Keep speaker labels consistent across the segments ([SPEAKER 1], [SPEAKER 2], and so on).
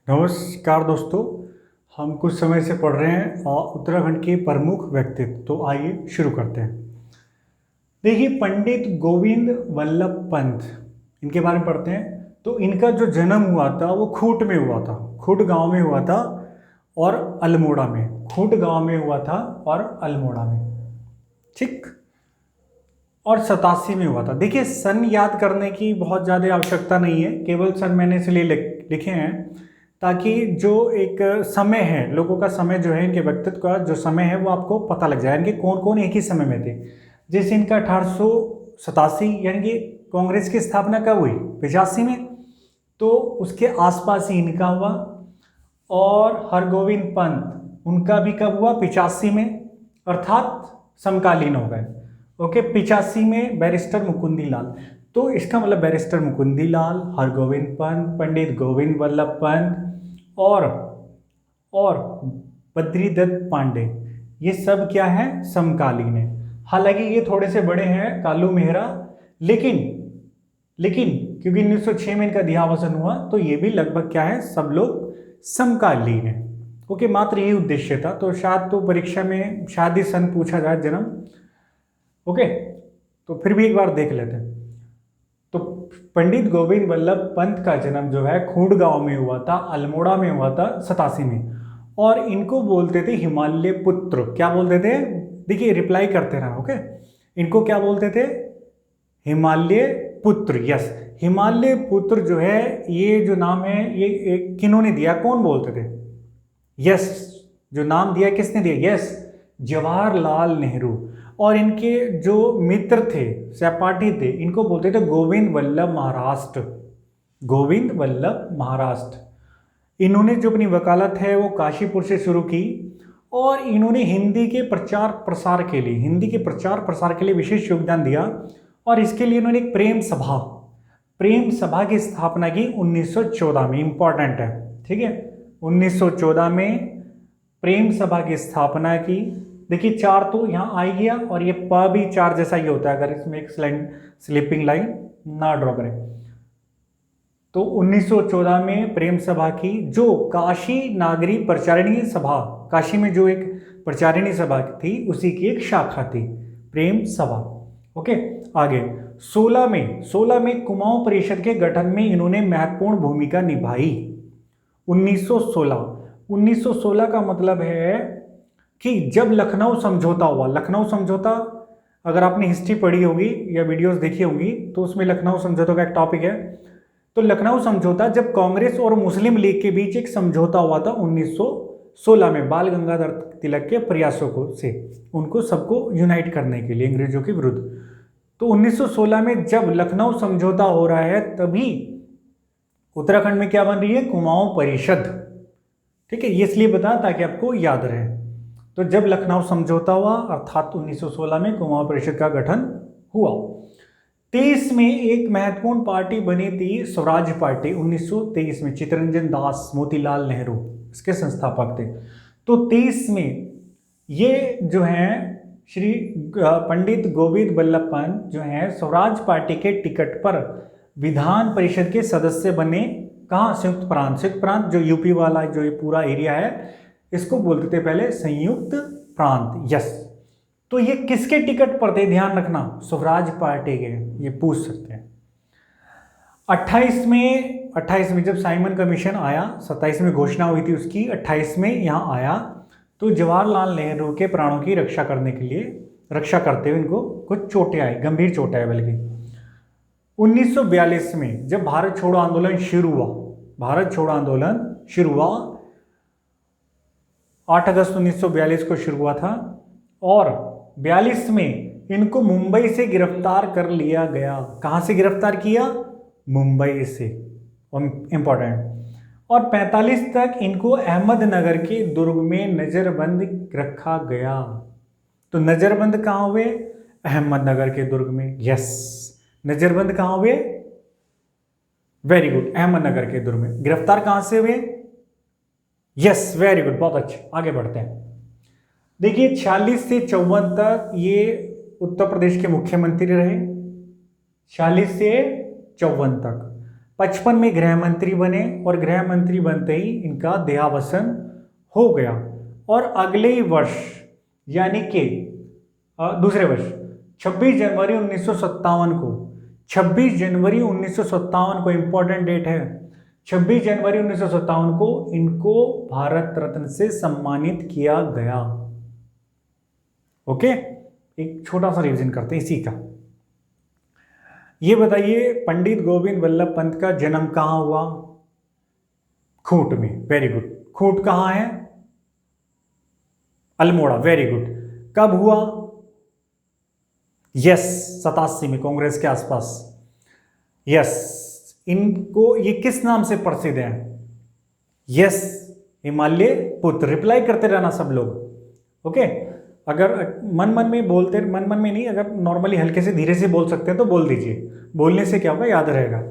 [SPEAKER 1] नमस्कार दोस्तों। हम कुछ समय से पढ़ रहे हैं और उत्तराखंड के प्रमुख व्यक्तित्व। तो आइए शुरू करते हैं। देखिए, पंडित गोविंद वल्लभ पंत, इनके बारे में पढ़ते हैं। तो इनका जो जन्म हुआ था वो खूंट में हुआ था, खूंट गांव में हुआ था और अल्मोड़ा में, खूंट गांव में हुआ था और अल्मोड़ा में, ठीक। और 87 में हुआ था। देखिए, सन याद करने की बहुत ज़्यादा आवश्यकता नहीं है, केवल सन मैंने इसलिए लिखे हैं ताकि जो एक समय है, लोगों का समय जो है, इनके व्यक्तित्व का जो समय है वो आपको पता लग जाए, इनके कौन कौन एक ही समय में थे। जैसे इनका 1887 यानी कि कांग्रेस की स्थापना कब हुई? 85 में, तो उसके आसपास ही इनका हुआ। और हरगोविंद पंत, उनका भी कब हुआ? 85 में, अर्थात समकालीन हो गए। ओके, 85 में बैरिस्टर मुकुंदी लाल। तो इसका मतलब बैरिस्टर मुकुंदी लाल, हरगोविंद पंत, पंडित गोविंद वल्लभ पंत और बद्रीदत्त पांडे, ये सब क्या है? समकालीन है। हालांकि ये थोड़े से बड़े हैं, कालू मेहरा, लेकिन लेकिन क्योंकि 1906 में इनका देहावसान हुआ, तो ये भी लगभग क्या है? सब लोग समकालीन है। ओके, मात्र यही उद्देश्य था। तो शायद तो परीक्षा में शायद ही सन पूछा जाए, जन्म। ओके, तो फिर भी एक बार देख लेते हैं। तो पंडित गोविंद वल्लभ पंत का जन्म जो है खूंट गांव में हुआ था, अल्मोड़ा में हुआ था 87 में। और इनको बोलते थे हिमालय पुत्र। क्या बोलते थे? देखिए, रिप्लाई करते रहना। ओके, इनको क्या बोलते थे? हिमालय पुत्र। यस, हिमालय पुत्र जो है, ये जो नाम है ये किन्होंने दिया? कौन बोलते थे? यस, जो नाम दिया किसने दिया? यस, जवाहरलाल नेहरू। और इनके जो मित्र थे, सहपाठी थे, इनको बोलते थे गोविंद वल्लभ महाराष्ट्र। गोविंद वल्लभ महाराष्ट्र। इन्होंने जो अपनी वकालत है वो काशीपुर से शुरू की, और इन्होंने हिंदी के प्रचार प्रसार के लिए विशेष योगदान दिया। और इसके लिए इन्होंने एक प्रेम सभा की स्थापना की 1914 में। इंपॉर्टेंट है, ठीक है। 1914 में प्रेम सभा की स्थापना की। देखिए, चार तो यहाँ आ गया, और ये प भी चार जैसा ही होता है, अगर इसमें एक स्लिपिंग लाइन ना ड्रॉ करें। तो 1914 में प्रेम सभा की, जो काशी नागरी प्रचारिणी सभा, काशी में जो एक प्रचारिणी सभा थी उसी की एक शाखा थी, प्रेम सभा। ओके, आगे 16 में कुमाऊं परिषद के गठन में इन्होंने महत्वपूर्ण भूमिका निभाई। 1916 का मतलब है कि जब लखनऊ समझौता हुआ। लखनऊ समझौता, अगर आपने हिस्ट्री पढ़ी होगी या वीडियोस देखी होंगी, तो उसमें लखनऊ समझौता का एक टॉपिक है। तो लखनऊ समझौता, जब कांग्रेस और मुस्लिम लीग के बीच एक समझौता हुआ था 1916 में, बाल गंगाधर तिलक के प्रयासों को से उनको सबको यूनाइट करने के लिए अंग्रेजों के विरुद्ध। तो 1916 में जब लखनऊ समझौता हो रहा है, तभी उत्तराखंड में क्या बन रही है? कुमाऊं परिषद। ठीक है, ये इसलिए बता ताकि आपको याद रहे। तो जब लखनऊ समझौता हुआ, अर्थात 1916 में कुमाऊं परिषद का गठन हुआ। 23 में एक महत्वपूर्ण पार्टी बनी थी, स्वराज पार्टी। 1923 में चित्तरंजन दास मोतीलाल नेहरू इसके संस्थापक थे। तो 23 में ये जो हैं श्री पंडित गोविंद वल्लभ पंत जो हैं, स्वराज पार्टी के टिकट पर विधान परिषद के सदस्य बने। कहाँ? संयुक्त प्रांत जो यूपी वाला जो ये पूरा एरिया है, इसको बोलते थे पहले संयुक्त प्रांत। यस, तो ये किसके टिकट पर थे? ध्यान रखना, स्वराज पार्टी के। ये पूछ सकते हैं। 28 में जब साइमन कमीशन आया, 27 में घोषणा हुई थी उसकी, 28 में यहाँ आया, तो जवाहरलाल नेहरू के प्राणों की रक्षा करते हुए इनको कुछ चोटें आई, गंभीर चोटें आई बल्कि। 1942 में जब भारत छोड़ो आंदोलन शुरू हुआ, 8 अगस्त 1942 को शुरू हुआ था, और 42 में इनको मुंबई से गिरफ्तार कर लिया गया। कहां से गिरफ्तार किया? मुंबई से, इंपॉर्टेंट। और 45 तक इनको अहमदनगर के दुर्ग में नजरबंद रखा गया। तो नजरबंद कहां हुए? अहमदनगर के दुर्ग में। यस, नजरबंद कहां हुए? वेरी गुड, अहमदनगर के दुर्ग में। गिरफ्तार कहां से हुए? यस, वेरी गुड, बहुत अच्छे। आगे बढ़ते हैं। देखिए, 46 से 54 तक ये उत्तर प्रदेश के मुख्यमंत्री रहे, 46 से 54 तक। 55 में गृह मंत्री बने और गृह मंत्री बनते ही इनका देहावसान हो गया। और अगले ही वर्ष यानी कि दूसरे वर्ष 26 जनवरी 1957 को, 26 जनवरी 1957 को इंपॉर्टेंट डेट है, 26 जनवरी 1957 को इनको भारत रत्न से सम्मानित किया गया। ओके, एक छोटा सा रिवीजन करते हैं इसी का। ये बताइए पंडित गोविंद वल्लभ पंत का जन्म कहां हुआ? खूंट में। Very good. खूंट कहां है? अल्मोड़ा। Very good. कब हुआ? यस, 87 में, कांग्रेस के आसपास। यस, इनको ये किस नाम से प्रसिद्ध है? यस, हिमालय पुत्र। रिप्लाई करते रहना सब लोग। ओके, अगर मन मन में बोलते, मन मन में नहीं, अगर नॉर्मली हल्के से धीरे से बोल सकते हैं तो बोल दीजिए, बोलने से क्या होगा, याद रहेगा।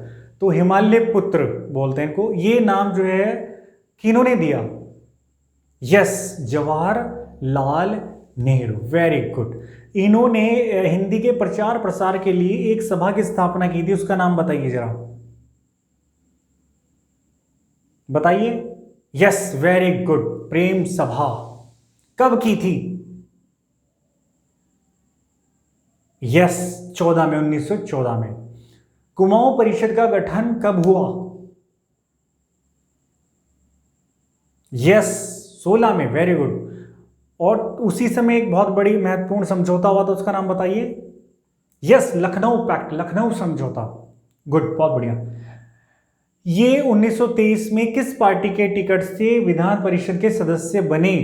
[SPEAKER 1] तो हिमालय पुत्र बोलते हैं इनको। ये नाम जो है किन्होंने दिया? Yes, Jawaharlal Nehru. Very good. इन्होंने हिंदी के प्रचार प्रसार के लिए एक सभा की स्थापना की थी, उसका नाम बताइए जरा, बताइए। यस, वेरी गुड, प्रेम सभा। कब की थी? यस, 14 में, 1914 में। कुमाऊं परिषद का गठन कब हुआ? यस, 16 में। Very good. और उसी समय एक बहुत बड़ी महत्वपूर्ण समझौता हुआ था, उसका नाम बताइए। यस, लखनऊ पैक्ट, लखनऊ समझौता। गुड, बहुत बढ़िया। ये 1923 में किस पार्टी के टिकट से विधान परिषद के सदस्य बने?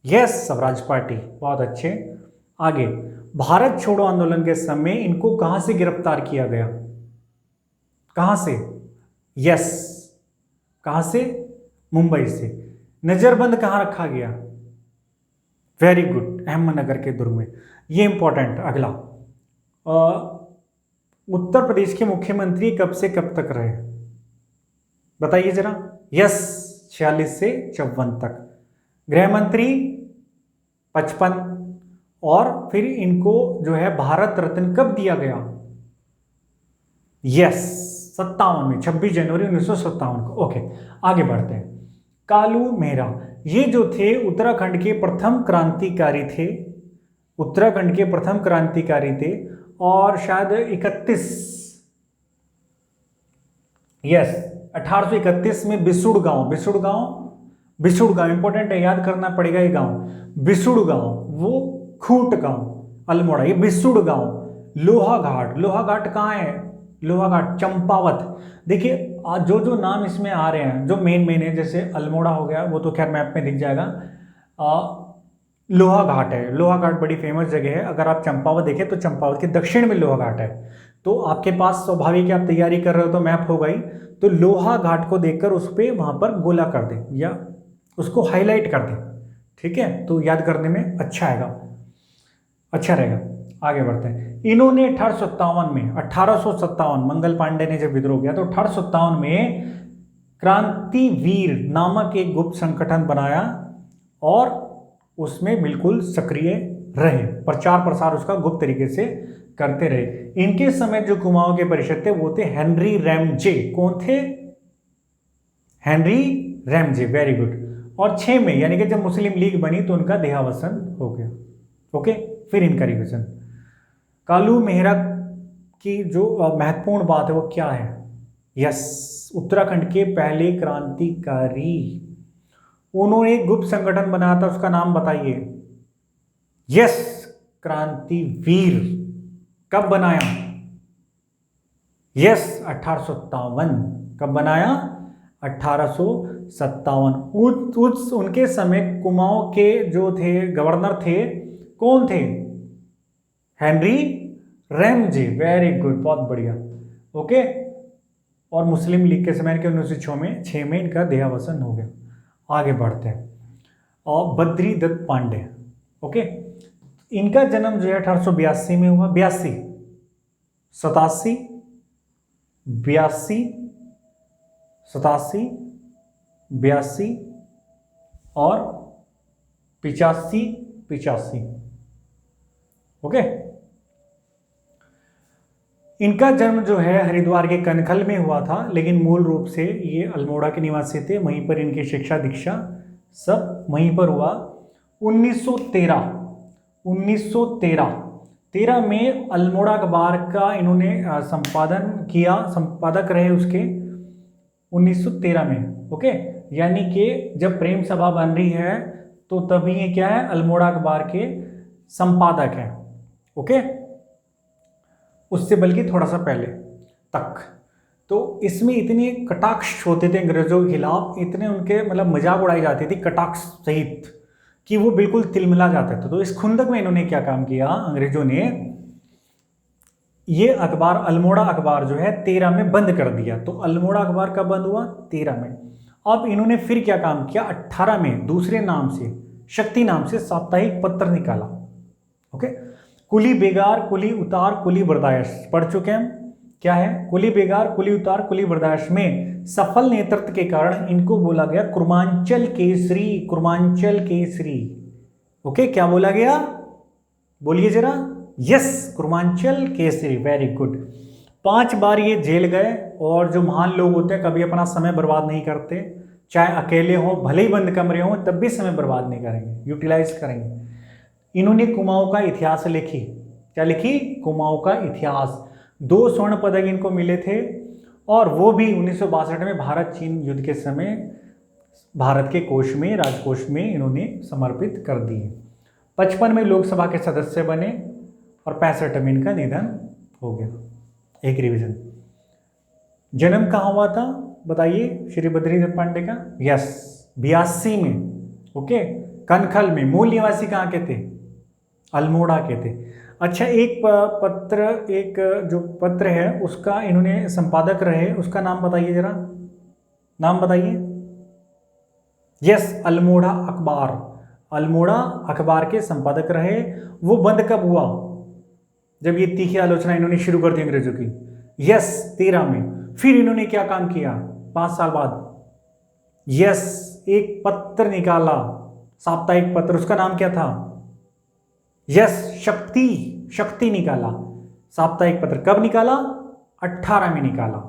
[SPEAKER 1] Yes, Swaraj party. बहुत अच्छे। आगे, भारत छोड़ो आंदोलन के समय इनको कहां से गिरफ्तार किया गया? कहां से? यस, कहां से? मुंबई से। नजरबंद कहां रखा गया? वेरी गुड, अहमदनगर के दुर्ग में। ये इंपॉर्टेंट। अगला, उत्तर प्रदेश के मुख्यमंत्री कब से कब तक रहे? बताइए जरा। यस, 46 से 54 तक। गृह मंत्री 55, और फिर इनको जो है भारत रत्न कब दिया गया? यस, 57 में, 26 जनवरी 1957 को। ओके, आगे बढ़ते हैं। कालू मेहरा, ये जो थे उत्तराखंड के प्रथम क्रांतिकारी थे, उत्तराखंड के प्रथम क्रांतिकारी थे, और शायद 31, यस, 1831 में बिसुड़ गांव, बिसुड़ गांव, बिसुड़ गांव इंपॉर्टेंट है, याद करना पड़ेगा ये गांव। बिसुड़ गांव, वो खूंट गांव, अल्मोड़ा, ये बिसुड़ गांव। लोहा घाट, लोहा घाट कहाँ है? लोहा घाट चंपावत। देखिए, जो जो नाम इसमें आ रहे हैं, जो मेन मेन है, जैसे अल्मोड़ा हो गया, वो तो खैर मैप में दिख जाएगा। लोहा घाट है, लोहा घाट बड़ी फेमस जगह है। अगर आप चंपावत देखें तो चंपावत के दक्षिण में लोहा घाट है। तो आपके पास स्वाभाविक आप तैयारी कर रहे हो तो मैप होगा ही, तो लोहा घाट को देखकर उस पर वहां पर गोला कर दें या उसको हाईलाइट कर दें, ठीक है, तो याद करने में अच्छा आएगा, अच्छा रहेगा। आगे बढ़ते हैं। इन्होंने 1857 मंगल पांडे ने जब विद्रोह किया तो 1857 में क्रांतिवीर नामक एक गुप्त संगठन बनाया और उसमें बिल्कुल सक्रिय रहे, प्रचार प्रसार उसका गुप्त तरीके से करते रहे। इनके समय जो कुमाऊं के परिषद थे वो थे हेनरी रैमजे। कौन थे? Henry Ramsay. Very good. और 6 में यानी कि जब मुस्लिम लीग बनी तो उनका देहावसान हो गया। ओके, फिर इनका रिविजन। कालू मेहरा की जो महत्वपूर्ण बात है वो क्या है? यस, उत्तराखंड के पहले क्रांतिकारी। उन्होंने एक गुप्त संगठन बनाया था, उसका नाम बताइए। यस, क्रांतिवीर। कब बनाया? यस, 1857। कब बनाया? 1857। उनके समय कुमाऊं के जो थे गवर्नर थे, कौन थे? Henry Ramsay. वेरी गुड, बहुत बढ़िया। ओके, और मुस्लिम लीग के समय के 1906 में इनका देहावसान हो गया। आगे बढ़ते हैं। और बद्री दत्त पांडे। ओके, इनका जन्म जो है 1882 में हुआ। 82, 87, 82, 87, 82 और 85, 85। ओके, इनका जन्म जो है हरिद्वार के कनखल में हुआ था, लेकिन मूल रूप से ये अल्मोड़ा के निवासी थे। वहीं पर इनकी शिक्षा दीक्षा सब वहीं पर हुआ। 1913 में अल्मोड़ा अखबार का इन्होंने संपादन किया, संपादक रहे उसके 1913 में। ओके, यानी कि जब प्रेम सभा बन रही है तो तभी ये क्या है, अल्मोड़ा अखबार के संपादक हैं। ओके, उससे बल्कि थोड़ा सा पहले तक। तो इसमें इतने कटाक्ष होते थे अंग्रेजों के खिलाफ, इतने उनके मतलब मजाक उड़ाई जाती थी कटाक्ष सहित, कि वो बिल्कुल तिलमिला जाते थे। तो इस खुंदक में इन्होंने क्या काम किया, अंग्रेजों ने ये अखबार अल्मोड़ा अखबार जो है 13 में बंद कर दिया। तो अल्मोड़ा अखबार कब बंद हुआ, 13 में। अब इन्होंने फिर क्या काम किया, 18 में दूसरे नाम से, शक्ति नाम से साप्ताहिक पत्र निकाला। ओके, कुली बेगार, कुली उतार, कुली बर्दाश्त पढ़ चुके हैं हम। क्या है कुली बेगार, कुली उतार, कुली बर्दाश्त में सफल नेतृत्व के कारण इनको बोला गया कुर्मांचल केसरी, कुर्मांचल केसरी। ओके, क्या बोला गया, बोलिए जरा। Yes, Kurmanchal Kesari, very good. 5 बार ये जेल गए, और जो महान लोग होते हैं कभी अपना समय बर्बाद नहीं करते, चाहे अकेले हो, भले ही बंद कमरे हो, तब भी समय बर्बाद नहीं करेंगे, यूटिलाइज करेंगे। इन्होंने कुमाऊं का इतिहास लिखी। क्या लिखी, कुमाऊं का इतिहास। 2 स्वर्ण पदक इनको मिले थे, और वो भी 1962 में भारत चीन युद्ध के समय भारत के कोष में, राजकोष में इन्होंने समर्पित कर दिए। 55 में लोकसभा के सदस्य बने, और 65 में इनका निधन हो गया। एक रिवीजन, जन्म कहाँ हुआ था बताइए श्री बद्रीदत्त पांडे का, यस 82 में। ओके, कनखल में। मूल निवासी कहाँ के थे, अल्मोड़ा के थे। अच्छा, एक पत्र, एक जो पत्र है उसका इन्होंने संपादक रहे, उसका नाम बताइए जरा, नाम बताइए। यस, अल्मोड़ा अखबार, अल्मोड़ा अखबार के संपादक रहे। वो बंद कब हुआ, जब ये तीखी आलोचना इन्होंने शुरू कर दी अंग्रेजों की। यस, 13 में। फिर इन्होंने क्या काम किया 5 साल बाद, यस, एक पत्र निकाला, साप्ताहिक पत्र, उसका नाम क्या था, यस, शक्ति, शक्ति निकाला साप्ताहिक पत्र। कब निकाला, 18 में निकाला।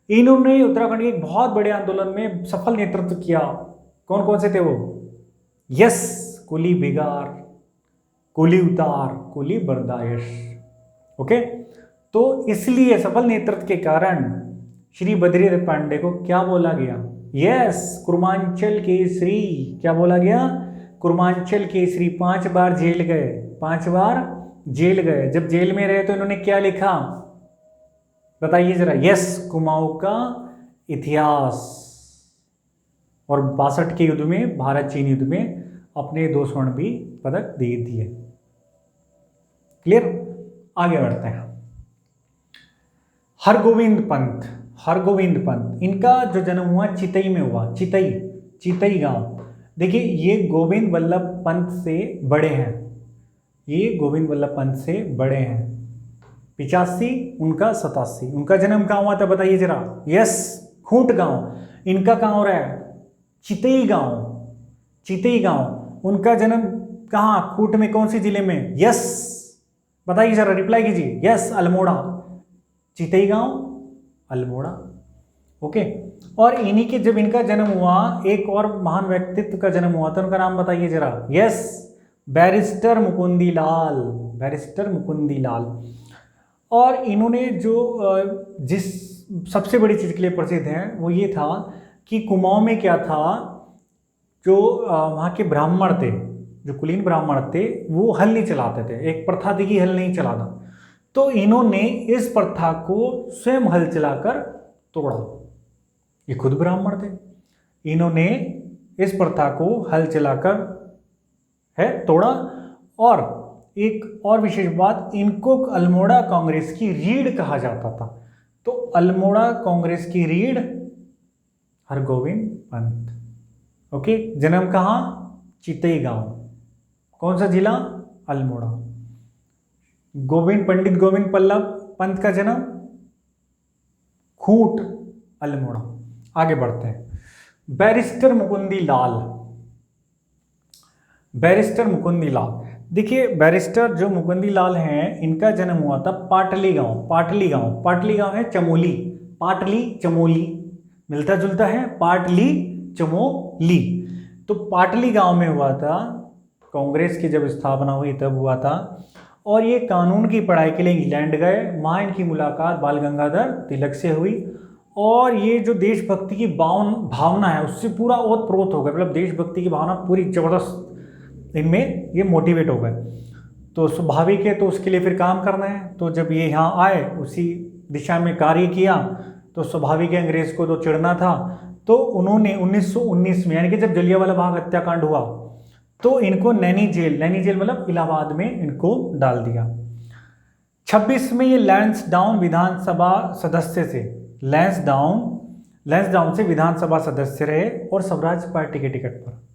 [SPEAKER 1] इन्होंने उत्तराखंड के एक बहुत बड़े आंदोलन में सफल नेतृत्व किया। कौन कौन से थे वो, यस, कुली बेगार, कुली उतार, कुली बर्दाश्त। ओके, तो इसलिए सफल नेतृत्व के कारण श्री बद्रीदत्त पांडे को क्या बोला गया, यस, कुर्मांचल केसरी। क्या बोला गया, कुर्मांचल केसरी। 5 बार जेल गए, 5 बार जेल गए। जब जेल में रहे तो इन्होंने क्या लिखा बताइए जरा, यस, कुमाऊं का इतिहास। और 62 के युद्ध में, भारत चीन युद्ध में अपने 2 स्वर्ण भी पदक दे दिए। क्लियर, आगे बढ़ते हैं। हरगोविंद पंत, हरगोविंद पंत, इनका जो जन्म हुआ चितई में हुआ, चितई, चितई गांव। देखिए, ये गोविंद वल्लभ पंत से बड़े हैं, ये गोविंद वल्लभ पंत से बड़े हैं। 85, उनका 87। उनका जन्म कहाँ हुआ था बताइए जरा, यस, खूंट गांव। इनका कहाँ हो रहा है, चितई गांव, चितई गांव। उनका जन्म कहाँ, खूंट में, कौन सी जिले में, यस, बताइए जरा, रिप्लाई कीजिए, यस, अल्मोड़ा। चितई गांव, अल्मोड़ा। ओके, और इन्हीं के जब इनका जन्म हुआ, एक और महान व्यक्तित्व का जन्म हुआ था, उनका नाम बताइए जरा, यस, बैरिस्टर मुकुंदी लाल, बैरिस्टर मुकुंदी लाल। और इन्होंने जो जिस सबसे बड़ी चीज़ के लिए प्रसिद्ध हैं वो ये था कि कुमाऊं में क्या था, जो वहाँ के ब्राह्मण थे, जो कुलीन ब्राह्मण थे, वो हल नहीं चलाते थे। एक प्रथा थी कि हल नहीं चलाना, तो इन्होंने इस प्रथा को स्वयं हल चलाकर तोड़ा। ये खुद ब्राह्मण थे, इन्होंने इस प्रथा को हल चलाकर है तोड़ा। और एक और विशेष बात, इनको अल्मोड़ा कांग्रेस की रीढ़ कहा जाता था। तो अल्मोड़ा कांग्रेस की रीढ़ हरगोविंद पंत। ओके, जन्म कहाँ, चितई गांव, कौन सा जिला, अल्मोड़ा। गोविंद, पंडित गोविंद बल्लभ पंत का जन्म खूंट, अल्मोड़ा। आगे बढ़ते हैं। बैरिस्टर मुकुंदी लाल, बैरिस्टर मुकुंदी लाल देखिए बैरिस्टर जो मुकुंदी लाल हैं, इनका जन्म हुआ था पाटली गांव। पाटली गांव है चमोली, पाटली चमोली मिलता जुलता है, पाटली चमोली। तो पाटली गांव में हुआ था, कांग्रेस की जब स्थापना हुई तब हुआ था। और ये कानून की पढ़ाई के लिए इंग्लैंड गए। वहाँ इनकी मुलाकात बाल गंगाधर तिलक से हुई और ये जो देशभक्ति की भावना है उससे पूरा ओतप्रोत हो गए। मतलब देशभक्ति की भावना पूरी जबरदस्त इनमें ये मोटिवेट हो गए। तो स्वाभाविक है, तो उसके लिए फिर काम करना है। तो जब ये यहाँ आए, उसी दिशा में कार्य किया, तो स्वाभाविक है अंग्रेज को तो चिढ़ना था। तो उन्होंने 1919 में, यानी कि जब जलियांवाला बाग हत्याकांड हुआ, तो इनको नैनी जेल मतलब इलाहाबाद में इनको डाल दिया। 26 में ये लैंसडाउन विधानसभा सदस्य से लैंसडाउन से विधानसभा सदस्य रहे और स्वराज पार्टी के टिकट पर।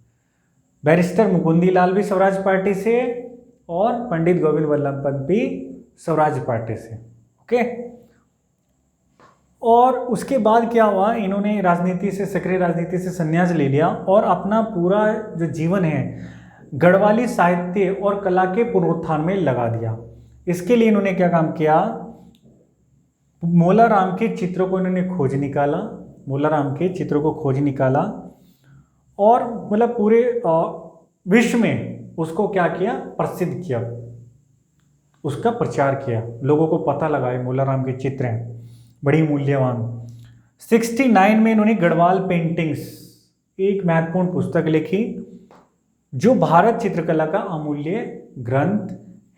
[SPEAKER 1] बैरिस्टर मुकुंदी लाल भी स्वराज पार्टी से और पंडित गोविंद वल्लभ पंत भी स्वराज पार्टी से। ओके। और उसके बाद क्या हुआ, इन्होंने राजनीति से, सक्रिय राजनीति से संन्यास ले लिया और अपना पूरा जो जीवन है गढ़वाली साहित्य और कला के पुनरुत्थान में लगा दिया। इसके लिए इन्होंने क्या काम किया, मोलाराम के चित्रों को इन्होंने खोज निकाला और मतलब पूरे विश्व में उसको क्या किया, प्रसिद्ध किया, उसका प्रचार किया, लोगों को पता लगा ये मोलाराम के चित्र हैं, बड़ी मूल्यवान। 69 में इन्होंने गढ़वाल पेंटिंग्स, एक महत्वपूर्ण पुस्तक लिखी जो भारत चित्रकला का अमूल्य ग्रंथ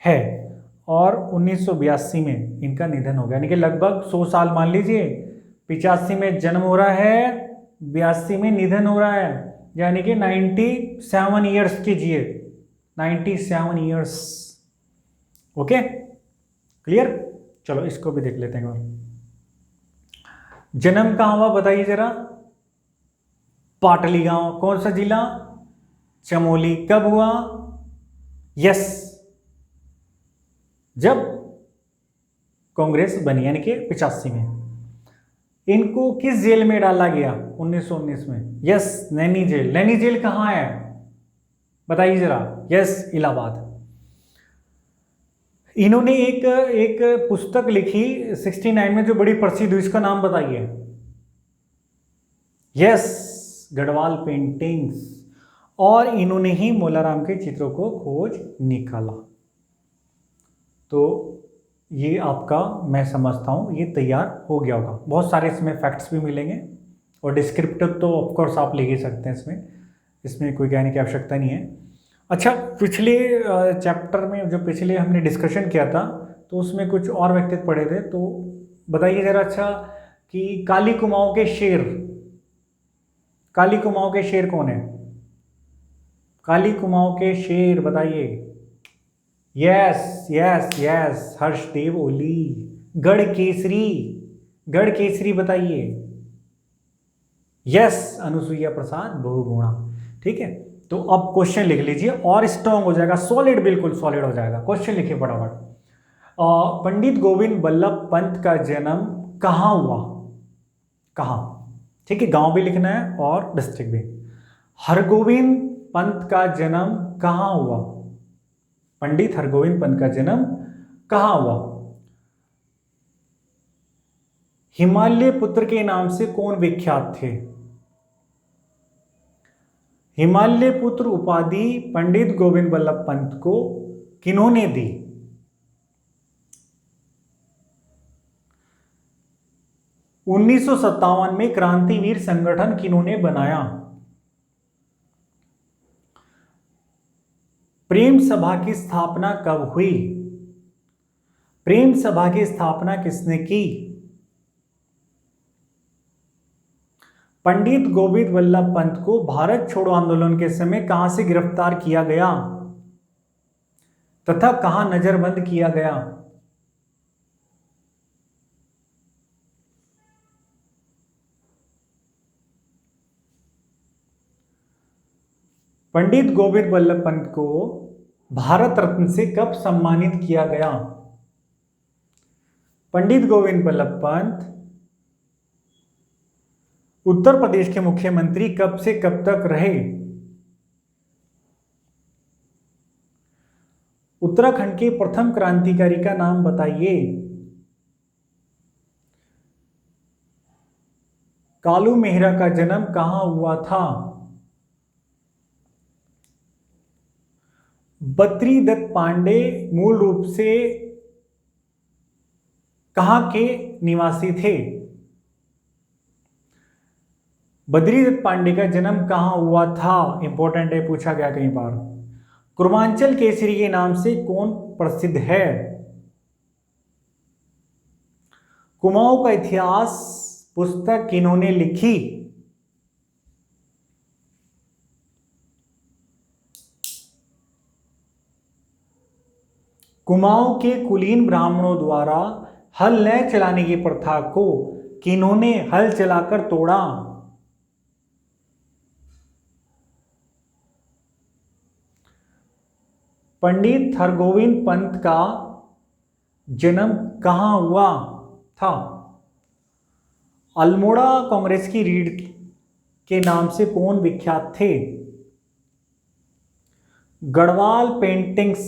[SPEAKER 1] है। और 1982 में इनका निधन हो गया, यानी कि लगभग 100 साल मान लीजिए। 85 में जन्म हो रहा है, 82 में निधन हो रहा है, यानी कि 97 ईयर्स कीजिए, 97 ईयर्स। Okay, clear. चलो इसको भी देख लेते हैं और जन्म कहाँ हुआ बताइए जरा। पाटली गांव, कौन सा जिला, चमोली। कब हुआ, यस, जब कांग्रेस बनी, यानी कि 85 में। इनको किस जेल में डाला गया 1919 में, yes, Naini jail. Naini jail कहां है बताइए जरा, यस, इलाहाबाद। इन्होंने एक पुस्तक लिखी 69 में जो बड़ी प्रसिद्ध हुई, इसका नाम बताइए। Yes, Garhwal paintings. और इन्होंने ही मोलाराम के चित्रों को खोज निकाला। तो ये आपका, मैं समझता हूं ये तैयार हो गया होगा। बहुत सारे इसमें फैक्ट्स भी मिलेंगे और डिस्क्रिप्टिव तो ऑफकोर्स आप ले ही सकते हैं, इसमें कोई कहने की आवश्यकता नहीं है। अच्छा, पिछले चैप्टर में जो पिछले हमने डिस्कशन किया था, तो उसमें कुछ और व्यक्तित्व पढ़े थे, तो बताइए जरा अच्छा कि काली कुमाऊं के शेर कौन है, काली कुमाऊं के शेर बताइए। यस यस यस, हर्षदेव ओली। गढ़ केसरी बताइए। यस, अनुसुईया प्रसाद बहुगुणा। ठीक है, तो अब क्वेश्चन लिख लीजिए और स्ट्रॉन्ग हो जाएगा, सॉलिड, बिल्कुल सॉलिड हो जाएगा। क्वेश्चन लिखिए फटाफट। पंडित गोविंद बल्लभ पंत का जन्म कहाँ हुआ, कहाँ, ठीक है, गांव भी लिखना है और डिस्ट्रिक्ट भी। हरगोविंद पंत का जन्म कहाँ हुआ, पंडित हरगोविंद पंत का जन्म कहाँ हुआ। हिमालय पुत्र के नाम से कौन विख्यात थे, हिमालय पुत्र उपाधि पंडित गोविंद बल्लभ पंत को किन्होंने दी। उन्नीस सौ 57 में क्रांतिवीर संगठन किन्होंने बनाया। प्रेम सभा की स्थापना कब हुई, प्रेम सभा की स्थापना किसने की। पंडित गोविंद वल्लभ पंत को भारत छोड़ो आंदोलन के समय कहां से गिरफ्तार किया गया तथा कहां नजरबंद किया गया। पंडित गोविंद वल्लभ पंत को भारत रत्न से कब सम्मानित किया गया। पंडित गोविंद वल्लभ पंत उत्तर प्रदेश के मुख्यमंत्री कब से कब तक रहे। उत्तराखंड के प्रथम क्रांतिकारी का नाम बताइए। कालू मेहरा का जन्म कहां हुआ था? बद्री दत्त पांडे मूल रूप से कहां के निवासी थे? बद्री दत्त पांडे का जन्म कहां हुआ था? इंपॉर्टेंट है, पूछा गया कई बार। कुर्मांचल केसरी के नाम से कौन प्रसिद्ध है? कुमाऊं का इतिहास पुस्तक किन्होंने लिखी? कुमाऊं के कुलीन ब्राह्मणों द्वारा हल न चलाने की प्रथा को किन्होंने हल चलाकर तोड़ा? पंडित हरगोविंद पंत का जन्म कहां हुआ था? अल्मोड़ा कांग्रेस की रीढ़ के नाम से कौन विख्यात थे? गढ़वाल पेंटिंग्स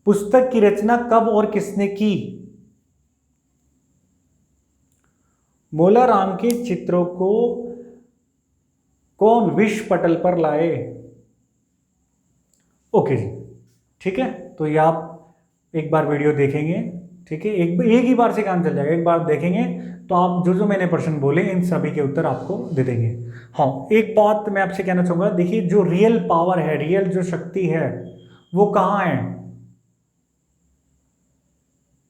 [SPEAKER 1] पुस्तक की रचना कब और किसने की? मोलाराम के चित्रों को कौन विश्व पटल पर लाए? ओके जी, ठीक है। तो ये आप एक बार वीडियो देखेंगे, ठीक है, एक ही बार से काम चल जाएगा। एक बार देखेंगे तो आप जो जो मैंने प्रश्न बोले इन सभी के उत्तर आपको दे देंगे। हाँ, एक बात मैं आपसे कहना चाहूंगा, देखिए जो रियल पावर है, रियल जो शक्ति है वो कहाँ है?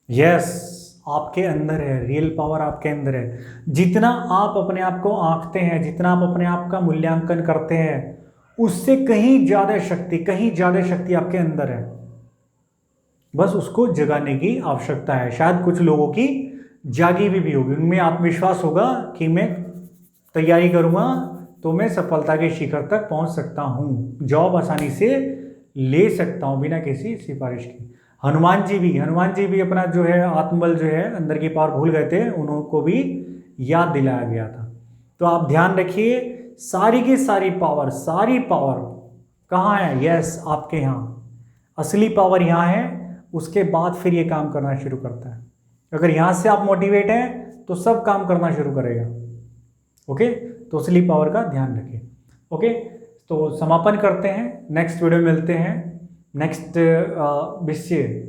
[SPEAKER 1] यस, आपके अंदर है। रियल पावर आपके अंदर है। जितना आप अपने आप को आंकते हैं, जितना आप अपने आप का मूल्यांकन करते हैं, उससे कहीं ज्यादा शक्ति आपके अंदर है। बस उसको जगाने की आवश्यकता है। शायद कुछ लोगों की जागी भी होगी, उनमें आत्मविश्वास होगा कि मैं तैयारी करूंगा तो मैं सफलता के शिखर तक पहुंच सकता हूं, जॉब आसानी से ले सकता हूं बिना किसी सिफारिश की। हनुमान जी भी अपना जो है आत्मबल जो है अंदर की पावर भूल गए थे, उनको भी याद दिलाया गया था। तो आप ध्यान रखिए, सारी की सारी पावर कहाँ है? यस, आपके यहाँ असली पावर यहाँ है। उसके बाद फिर ये काम करना शुरू करता है। अगर यहाँ से आप मोटिवेट हैं तो सब काम करना शुरू करेगा। ओके, तो असली पावर का ध्यान रखिए। ओके, तो समापन करते हैं, नेक्स्ट वीडियो में मिलते हैं। नेक्स्ट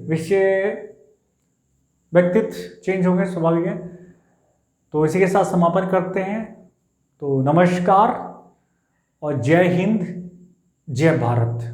[SPEAKER 1] विषय व्यक्तित्व चेंज होंगे, स्वाभाविक है। तो इसी के साथ समापन करते हैं। तो नमस्कार और जय हिंद, जय भारत।